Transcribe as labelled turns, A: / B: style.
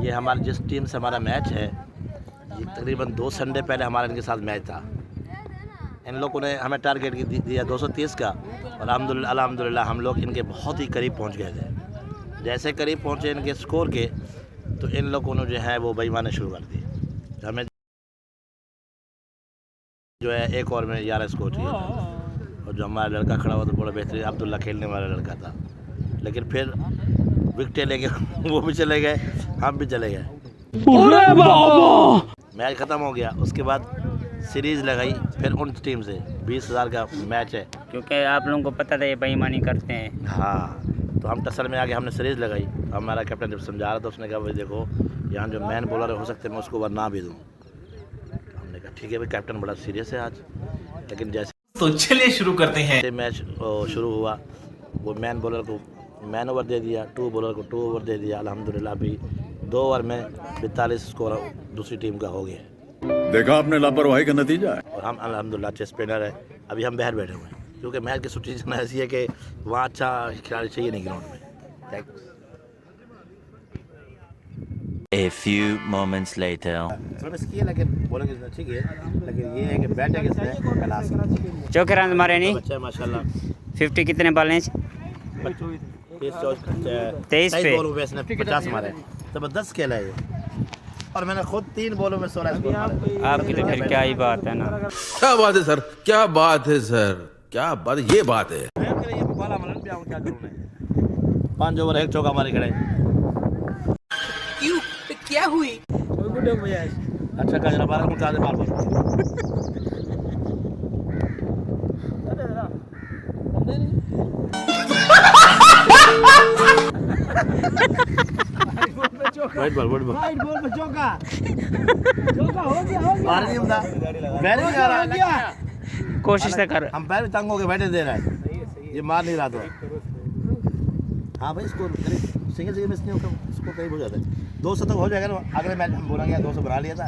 A: ये हमारी जिस टीम से हमारा मैच है, ये तकरीबन 2 संडे पहले हमारा इनके साथ मैच था। इन लोगों ने हमें टारगेट दिया 230 का, और अल्हम्दुलिल्लाह हम लोग इनके बहुत ही करीब पहुंच गए थे। जैसे करीब पहुंचे इनके स्कोर के, तो इन लोगों ने जो है वो बेईमानी शुरू कर दी। हमें जो है एक ओवर में 11 स्कोर चाहिए था, और जो हमारा लड़का खड़ा हुआ तो बड़ा बेहतरीन अब्दुल्ला खेलने वाला लड़का था, लेकिन फिर विकेटें लेके वो भी चले गए, हम भी चले गए। मैच ख़त्म हो गया। उसके बाद सीरीज़ लगाई फिर उन टीम से। 20,000 का मैच है,
B: क्योंकि आप लोगों को पता था ये बेईमानी करते हैं।
A: हाँ, तो हम टसल में आके हमने सीरीज़ लगाई। हमारा कैप्टन जब समझा रहा था, उसने कहा भाई देखो, यहाँ जो मैन बॉलर हो सकते हैं मैं उसको वरना भी दूँ। हमने कहा ठीक है भाई, कैप्टन बड़ा सीरियस है आज। लेकिन जैसे
C: तो चलिए शुरू करते हैं।
A: मैच शुरू हुआ, वो मैन बॉलर को मैन ओवर दे दिया, 2 बॉलर को 2 ओवर दे दिया। अल्हम्दुलिल्लाह अभी 2 ओवर में 42 स्कोर दूसरी टीम का हो गया।
D: देखा आपने लापरवाही का नतीजा है।
A: और हम अल्हम्दुलिल्लाह अच्छे स्पिनर है। अभी हम बाहर बैठे हुए हैं, क्योंकि मैच की सिचुएशन ऐसी है कि वहाँ अच्छा खिलाड़ी चाहिए नहीं ग्राउंड में। Thanks.
E: A few moments later.
A: Service की है, लेकिन बॉलिंग अच्छी की है, लेकिन ये है कि बैटिंग इसने क्लास की।
B: चौके रन मारे नहीं।
A: अच्छा है माशाल्लाह।
B: 50 कितने बॉल
A: 23
B: पे
A: बॉलों पे इसने 50 मारे। ज़बरदस्त खेला है ये, और मैंने खुद 3 बॉलों में 16 स्कोर मारे।
B: आपकी तो फिर क्या ही बात है ना।
F: क्या बात है सर, क्या बात है सर, क्या बात, ये बात है।
A: 5 ओवर 1 चौका मारे खड़े।
C: क्यों, क्या हुई?
A: अच्छा का बारह को चाहते बार वाइट बॉल पे चौका हो गया बाहर नहीं होता, बैर नहीं आ रहा।
B: कोशिश तो कर।
A: हम पैर तंग हो के बैठे दे रहा है, ये मार नहीं रहा। तो हाँ भाई, स्कोर सिंगल मिस नहीं होता, स्कोर करीब हो जाता है। 200 तक हो जाएगा ना। अगले मैच हम बोलेंगे 200 बना लिया था।